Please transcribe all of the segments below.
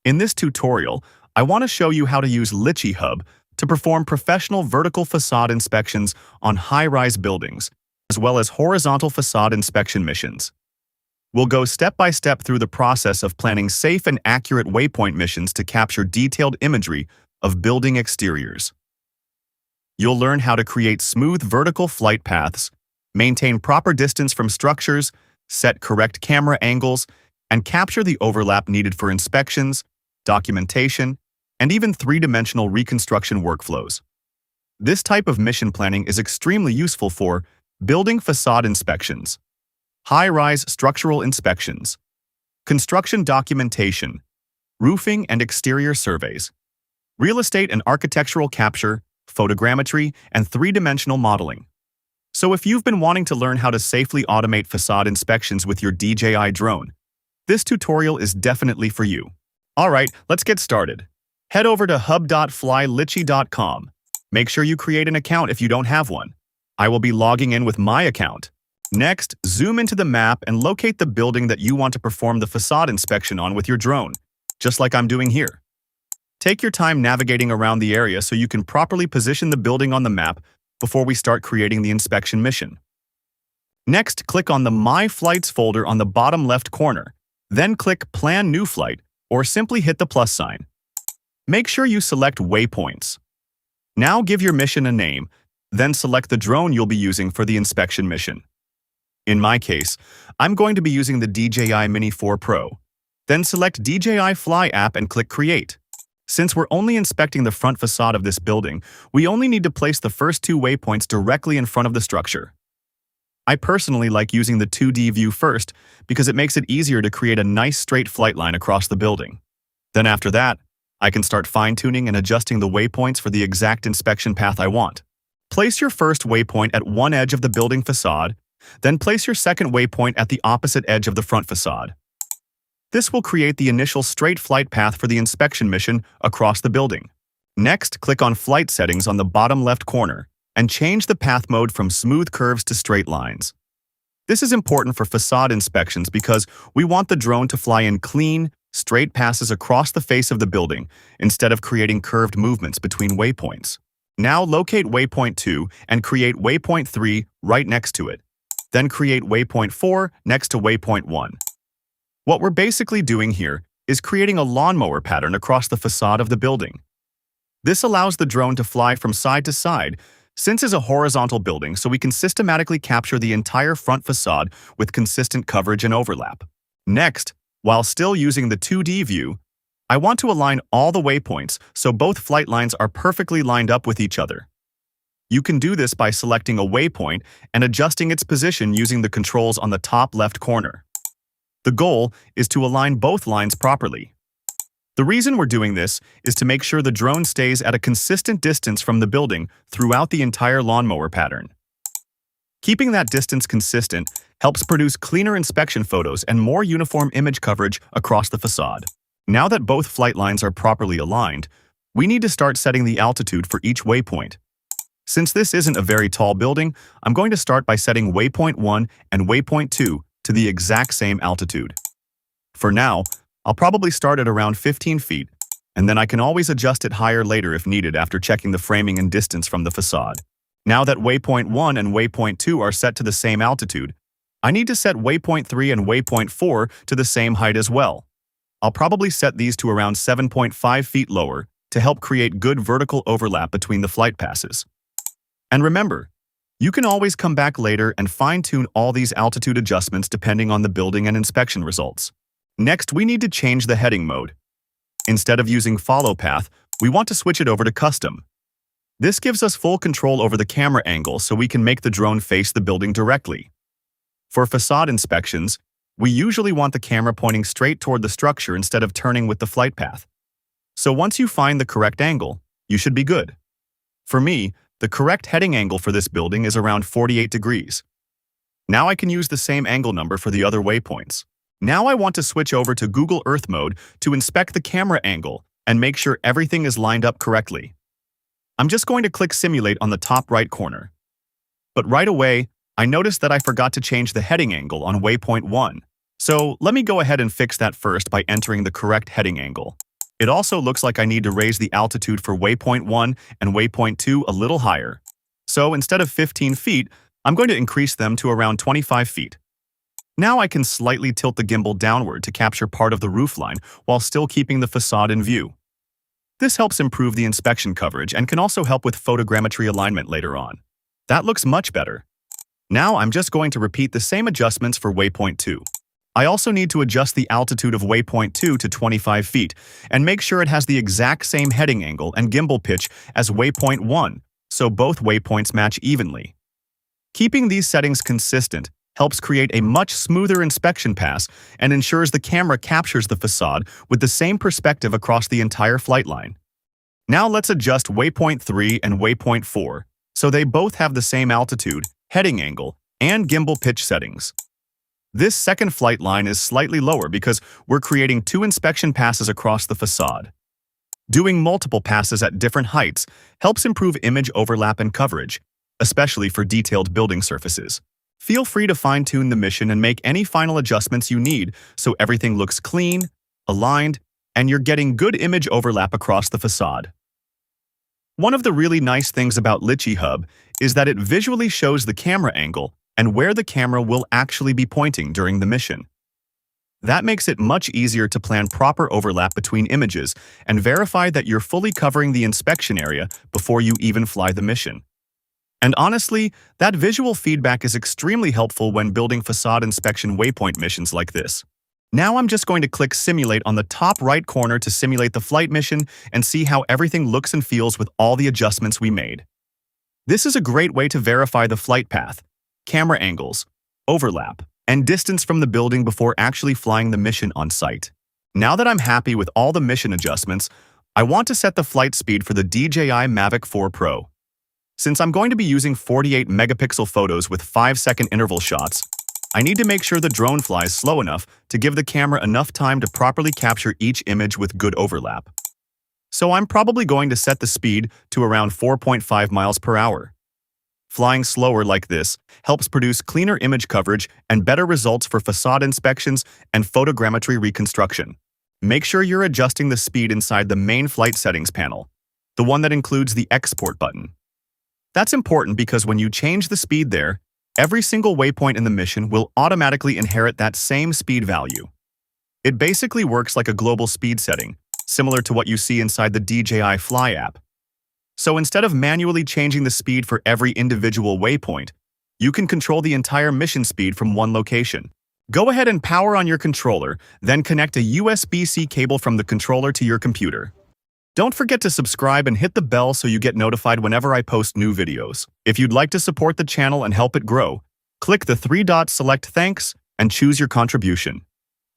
In this tutorial, I want to show you how to use Litchi Hub to perform professional vertical facade inspections on high-rise buildings, as well as horizontal facade inspection missions. We'll go step by step through the process of planning safe and accurate waypoint missions to capture detailed imagery of building exteriors. You'll learn how to create smooth vertical flight paths, maintain proper distance from structures, set correct camera angles, and capture the overlap needed for inspections, documentation, and even three-dimensional reconstruction workflows. This type of mission planning is extremely useful for building facade inspections, high-rise structural inspections, construction documentation, roofing and exterior surveys, real estate and architectural capture, photogrammetry, and three-dimensional modeling. So if you've been wanting to learn how to safely automate facade inspections with your DJI drone, this tutorial is definitely for you. Alright, let's get started. Head over to hub.flylitchi.com. Make sure you create an account if you don't have one. I will be logging in with my account. Next, zoom into the map and locate the building that you want to perform the facade inspection on with your drone, just like I'm doing here. Take your time navigating around the area so you can properly position the building on the map before we start creating the inspection mission. Next, click on the My Flights folder on the bottom left corner. Then click Plan New Flight, or simply hit the plus sign. Make sure you select Waypoints. Now give your mission a name, then select the drone you'll be using for the inspection mission. In my case, I'm going to be using the DJI Mini 4 Pro. Then select DJI Fly app and click Create. Since we're only inspecting the front facade of this building, we only need to place the first two waypoints directly in front of the structure. I personally like using the 2D view first because it makes it easier to create a nice straight flight line across the building. Then after that, I can start fine-tuning and adjusting the waypoints for the exact inspection path I want. Place your first waypoint at one edge of the building facade, then place your second waypoint at the opposite edge of the front facade. This will create the initial straight flight path for the inspection mission across the building. Next, click on Flight Settings on the bottom left corner and change the path mode from smooth curves to straight lines. This is important for facade inspections because we want the drone to fly in clean, straight passes across the face of the building instead of creating curved movements between waypoints. Now locate waypoint 2 and create waypoint 3 right next to it. Then create waypoint 4 next to waypoint 1. What we're basically doing here is creating a lawnmower pattern across the facade of the building. This allows the drone to fly from side to side, since it's a horizontal building, so we can systematically capture the entire front facade with consistent coverage and overlap. Next, while still using the 2D view, I want to align all the waypoints so both flight lines are perfectly lined up with each other. You can do this by selecting a waypoint and adjusting its position using the controls on the top left corner. The goal is to align both lines properly. The reason we're doing this is to make sure the drone stays at a consistent distance from the building throughout the entire lawnmower pattern. Keeping that distance consistent helps produce cleaner inspection photos and more uniform image coverage across the facade. Now that both flight lines are properly aligned, we need to start setting the altitude for each waypoint. Since this isn't a very tall building, I'm going to start by setting waypoint 1 and waypoint 2 to the exact same altitude. For now, I'll probably start at around 15 feet, and then I can always adjust it higher later if needed after checking the framing and distance from the facade. Now that waypoint 1 and waypoint 2 are set to the same altitude, I need to set waypoint 3 and waypoint 4 to the same height as well. I'll probably set these to around 7.5 feet lower to help create good vertical overlap between the flight passes. And remember, you can always come back later and fine-tune all these altitude adjustments depending on the building and inspection results. Next, we need to change the heading mode. Instead of using follow path, we want to switch it over to custom. This gives us full control over the camera angle so we can make the drone face the building directly. For facade inspections, we usually want the camera pointing straight toward the structure instead of turning with the flight path. So once you find the correct angle, you should be good. For me, the correct heading angle for this building is around 48 degrees. Now I can use the same angle number for the other waypoints. Now I want to switch over to Google Earth mode to inspect the camera angle and make sure everything is lined up correctly. I'm just going to click Simulate on the top right corner. But right away, I noticed that I forgot to change the heading angle on waypoint 1. So let me go ahead and fix that first by entering the correct heading angle. It also looks like I need to raise the altitude for waypoint 1 and waypoint 2 a little higher. So instead of 15 feet, I'm going to increase them to around 25 feet. Now I can slightly tilt the gimbal downward to capture part of the roofline while still keeping the facade in view. This helps improve the inspection coverage and can also help with photogrammetry alignment later on. That looks much better. Now I'm just going to repeat the same adjustments for waypoint 2. I also need to adjust the altitude of waypoint 2 to 25 feet and make sure it has the exact same heading angle and gimbal pitch as waypoint 1, so both waypoints match evenly. Keeping these settings consistent helps create a much smoother inspection pass and ensures the camera captures the facade with the same perspective across the entire flight line. Now let's adjust waypoint 3 and waypoint 4, so they both have the same altitude, heading angle, and gimbal pitch settings. This second flight line is slightly lower because we're creating 2 inspection passes across the facade. Doing multiple passes at different heights helps improve image overlap and coverage, especially for detailed building surfaces. Feel free to fine-tune the mission and make any final adjustments you need so everything looks clean, aligned, and you're getting good image overlap across the facade. One of the really nice things about Litchi Hub is that it visually shows the camera angle and where the camera will actually be pointing during the mission. That makes it much easier to plan proper overlap between images and verify that you're fully covering the inspection area before you even fly the mission. And honestly, that visual feedback is extremely helpful when building facade inspection waypoint missions like this. Now I'm just going to click Simulate on the top right corner to simulate the flight mission and see how everything looks and feels with all the adjustments we made. This is a great way to verify the flight path, camera angles, overlap, and distance from the building before actually flying the mission on site. Now that I'm happy with all the mission adjustments, I want to set the flight speed for the DJI Mavic 4 Pro. Since I'm going to be using 48 megapixel photos with 5-second interval shots, I need to make sure the drone flies slow enough to give the camera enough time to properly capture each image with good overlap. So I'm probably going to set the speed to around 4.5 miles per hour. Flying slower like this helps produce cleaner image coverage and better results for facade inspections and photogrammetry reconstruction. Make sure you're adjusting the speed inside the main flight settings panel, the one that includes the export button. That's important because when you change the speed there, every single waypoint in the mission will automatically inherit that same speed value. It basically works like a global speed setting, similar to what you see inside the DJI Fly app. So instead of manually changing the speed for every individual waypoint, you can control the entire mission speed from one location. Go ahead and power on your controller, then connect a USB-C cable from the controller to your computer. Don't forget to subscribe and hit the bell so you get notified whenever I post new videos. If you'd like to support the channel and help it grow, click the 3 dots, select Thanks, and choose your contribution.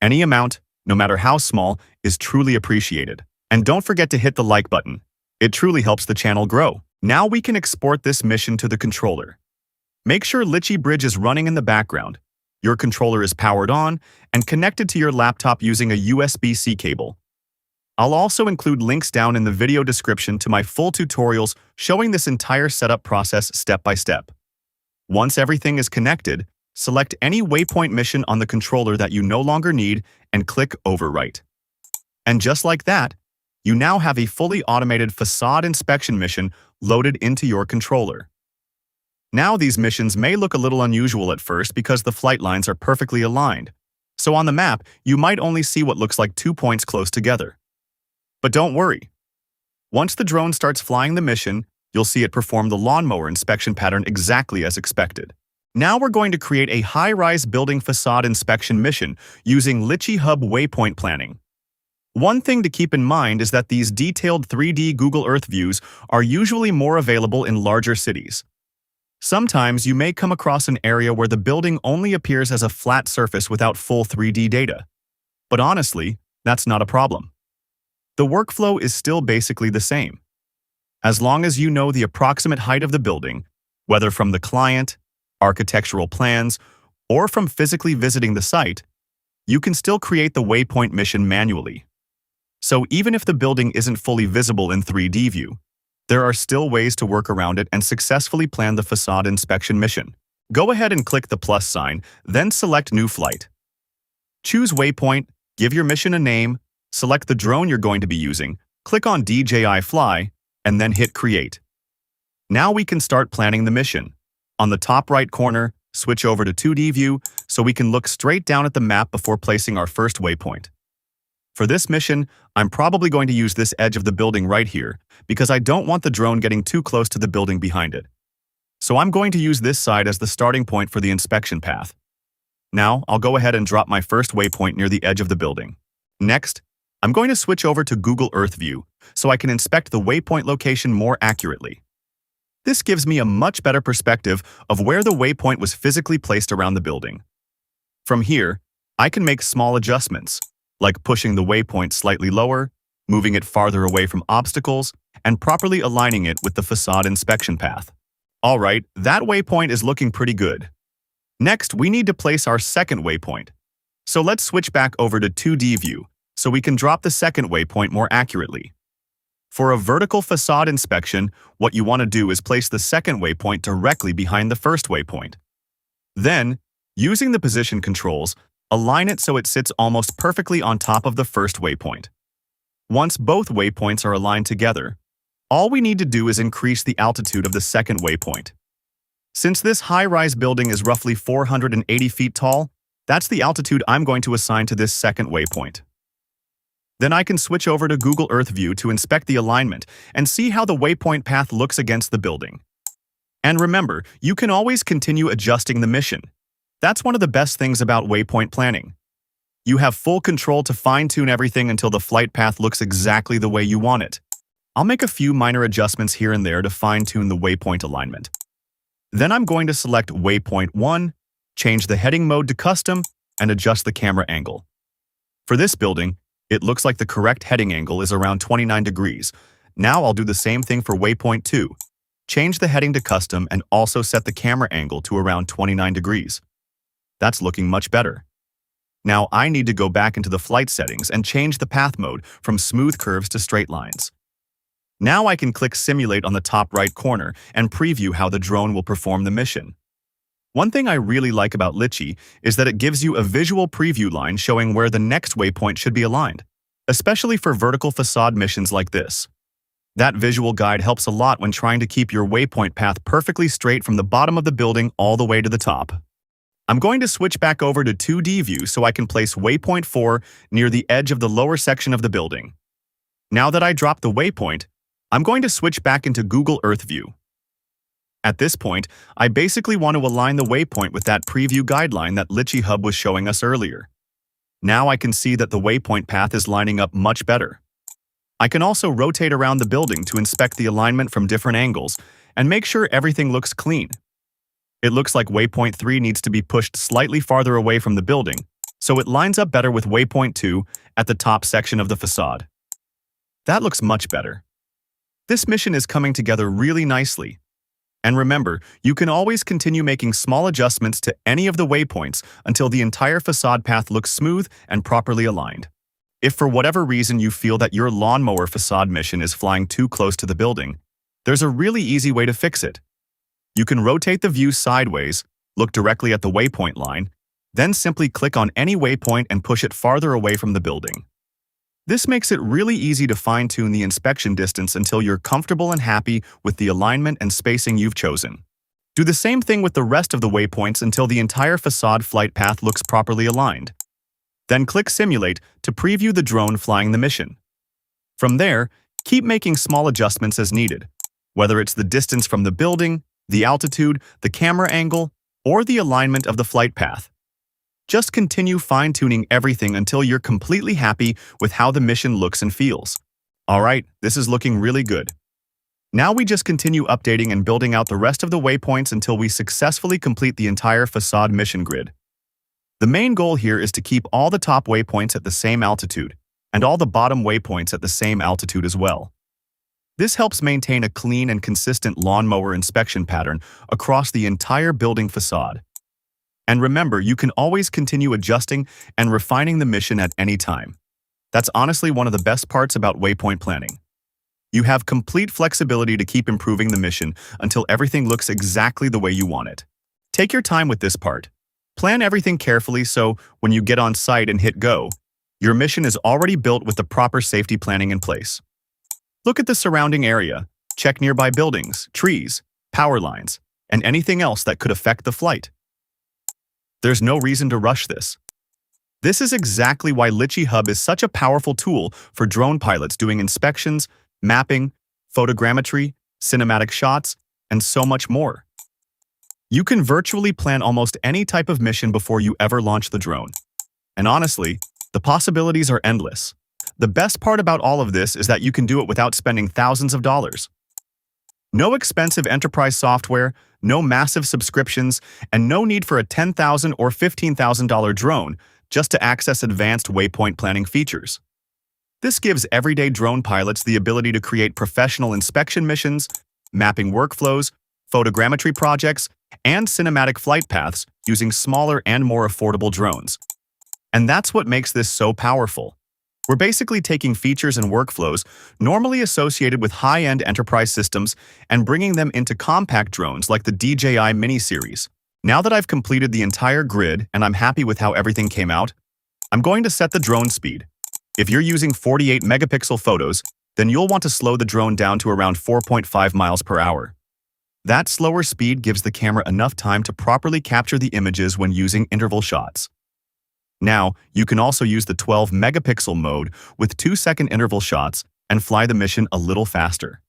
Any amount, no matter how small, is truly appreciated. And don't forget to hit the like button. It truly helps the channel grow. Now we can export this mission to the controller. Make sure Litchi Bridge is running in the background. Your controller is powered on and connected to your laptop using a USB-C cable. I'll also include links down in the video description to my full tutorials showing this entire setup process step by step. Once everything is connected, select any waypoint mission on the controller that you no longer need and click Overwrite. And just like that, you now have a fully automated facade inspection mission loaded into your controller. Now these missions may look a little unusual at first because the flight lines are perfectly aligned. So on the map, you might only see what looks like 2 points close together. But don't worry. Once the drone starts flying the mission, you'll see it perform the lawnmower inspection pattern exactly as expected. Now we're going to create a high-rise building facade inspection mission using Litchi Hub waypoint planning. One thing to keep in mind is that these detailed 3D Google Earth views are usually more available in larger cities. Sometimes you may come across an area where the building only appears as a flat surface without full 3D data. But honestly, that's not a problem. The workflow is still basically the same. As long as you know the approximate height of the building, whether from the client, architectural plans, or from physically visiting the site, you can still create the waypoint mission manually. So even if the building isn't fully visible in 3D view, there are still ways to work around it and successfully plan the facade inspection mission. Go ahead and click the plus sign, then select New Flight. Choose Waypoint, give your mission a name, Select the drone you're going to be using, click on DJI Fly, and then hit Create. Now we can start planning the mission. On the top right corner, switch over to 2D view so we can look straight down at the map before placing our first waypoint. For this mission, I'm probably going to use this edge of the building right here because I don't want the drone getting too close to the building behind it. So I'm going to use this side as the starting point for the inspection path. Now, I'll go ahead and drop my first waypoint near the edge of the building. Next, I'm going to switch over to Google Earth View so I can inspect the waypoint location more accurately. This gives me a much better perspective of where the waypoint was physically placed around the building. From here, I can make small adjustments, like pushing the waypoint slightly lower, moving it farther away from obstacles, and properly aligning it with the facade inspection path. Alright, that waypoint is looking pretty good. Next, we need to place our second waypoint. So let's switch back over to 2D view so we can drop the second waypoint more accurately. For a vertical facade inspection, what you want to do is place the second waypoint directly behind the first waypoint. Then, using the position controls, align it so it sits almost perfectly on top of the first waypoint. Once both waypoints are aligned together, all we need to do is increase the altitude of the second waypoint. Since this high-rise building is roughly 480 feet tall, that's the altitude I'm going to assign to this second waypoint. Then I can switch over to Google Earth View to inspect the alignment and see how the waypoint path looks against the building. And remember, you can always continue adjusting the mission. That's one of the best things about waypoint planning. You have full control to fine-tune everything until the flight path looks exactly the way you want it. I'll make a few minor adjustments here and there to fine-tune the waypoint alignment. Then I'm going to select Waypoint 1, change the heading mode to Custom, and adjust the camera angle. For this building, it looks like the correct heading angle is around 29 degrees. Now I'll do the same thing for Waypoint 2. Change the heading to Custom and also set the camera angle to around 29 degrees. That's looking much better. Now I need to go back into the flight settings and change the path mode from smooth curves to straight lines. Now I can click Simulate on the top right corner and preview how the drone will perform the mission. One thing I really like about Litchi is that it gives you a visual preview line showing where the next waypoint should be aligned, especially for vertical facade missions like this. That visual guide helps a lot when trying to keep your waypoint path perfectly straight from the bottom of the building all the way to the top. I'm going to switch back over to 2D view so I can place waypoint 4 near the edge of the lower section of the building. Now that I dropped the waypoint, I'm going to switch back into Google Earth View. At this point, I basically want to align the waypoint with that preview guideline that Litchi Hub was showing us earlier. Now I can see that the waypoint path is lining up much better. I can also rotate around the building to inspect the alignment from different angles and make sure everything looks clean. It looks like waypoint 3 needs to be pushed slightly farther away from the building, so it lines up better with waypoint 2 at the top section of the facade. That looks much better. This mission is coming together really nicely. And remember, you can always continue making small adjustments to any of the waypoints until the entire facade path looks smooth and properly aligned. If for whatever reason you feel that your lawnmower facade mission is flying too close to the building, there's a really easy way to fix it. You can rotate the view sideways, look directly at the waypoint line, then simply click on any waypoint and push it farther away from the building. This makes it really easy to fine-tune the inspection distance until you're comfortable and happy with the alignment and spacing you've chosen. Do the same thing with the rest of the waypoints until the entire facade flight path looks properly aligned. Then click Simulate to preview the drone flying the mission. From there, keep making small adjustments as needed, whether it's the distance from the building, the altitude, the camera angle, or the alignment of the flight path. Just continue fine-tuning everything until you're completely happy with how the mission looks and feels. Alright, this is looking really good. Now we just continue updating and building out the rest of the waypoints until we successfully complete the entire facade mission grid. The main goal here is to keep all the top waypoints at the same altitude, and all the bottom waypoints at the same altitude as well. This helps maintain a clean and consistent lawnmower inspection pattern across the entire building facade. And remember, you can always continue adjusting and refining the mission at any time. That's honestly one of the best parts about waypoint planning. You have complete flexibility to keep improving the mission until everything looks exactly the way you want it. Take your time with this part. Plan everything carefully so when you get on site and hit go, your mission is already built with the proper safety planning in place. Look at the surrounding area, check nearby buildings, trees, power lines, and anything else that could affect the flight. There's no reason to rush this. This is exactly why Litchi Hub is such a powerful tool for drone pilots doing inspections, mapping, photogrammetry, cinematic shots, and so much more. You can virtually plan almost any type of mission before you ever launch the drone. And honestly, the possibilities are endless. The best part about all of this is that you can do it without spending thousands of dollars. No expensive enterprise software, no massive subscriptions, and no need for a $10,000 or $15,000 drone just to access advanced waypoint planning features. This gives everyday drone pilots the ability to create professional inspection missions, mapping workflows, photogrammetry projects, and cinematic flight paths using smaller and more affordable drones. And that's what makes this so powerful. We're basically taking features and workflows normally associated with high-end enterprise systems and bringing them into compact drones like the DJI Mini series. Now that I've completed the entire grid and I'm happy with how everything came out, I'm going to set the drone speed. If you're using 48 megapixel photos, then you'll want to slow the drone down to around 4.5 miles per hour. That slower speed gives the camera enough time to properly capture the images when using interval shots. Now, you can also use the 12 megapixel mode with 2-second interval shots and fly the mission a little faster.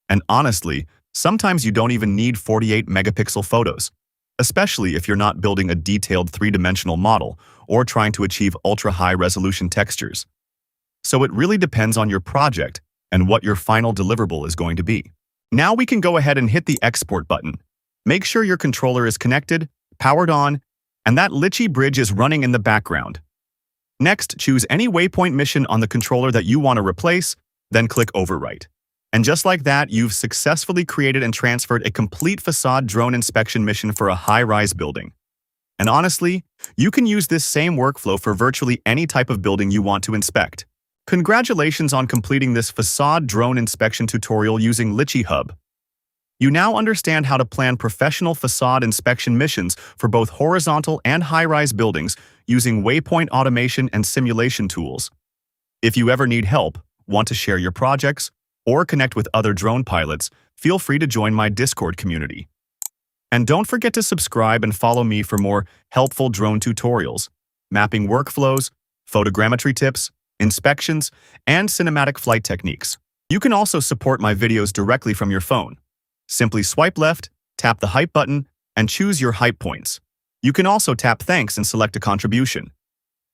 And honestly, sometimes you don't even need 48 megapixel photos, especially if you're not building a detailed 3-dimensional model or trying to achieve ultra-high resolution textures. So it really depends on your project and what your final deliverable is going to be. Now we can go ahead and hit the export button. Make sure your controller is connected, powered on, and that Litchi bridge is running in the background. Next, choose any waypoint mission on the controller that you want to replace, then click Overwrite. And just like that, you've successfully created and transferred a complete facade drone inspection mission for a high-rise building. And honestly, you can use this same workflow for virtually any type of building you want to inspect. Congratulations on completing this facade drone inspection tutorial using Litchi Hub. You now understand how to plan professional facade inspection missions for both horizontal and high-rise buildings using waypoint automation and simulation tools. If you ever need help, want to share your projects, or connect with other drone pilots, feel free to join my Discord community. And don't forget to subscribe and follow me for more helpful drone tutorials, mapping workflows, photogrammetry tips, inspections, and cinematic flight techniques. You can also support my videos directly from your phone. Simply swipe left, tap the hype button, and choose your hype points. You can also tap thanks and select a contribution.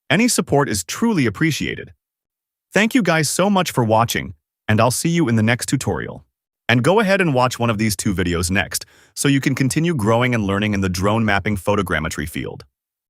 Any support is truly appreciated. Thank you guys so much for watching, and I'll see you in the next tutorial. And go ahead and watch one of these 2 videos next, so you can continue growing and learning in the drone mapping photogrammetry field.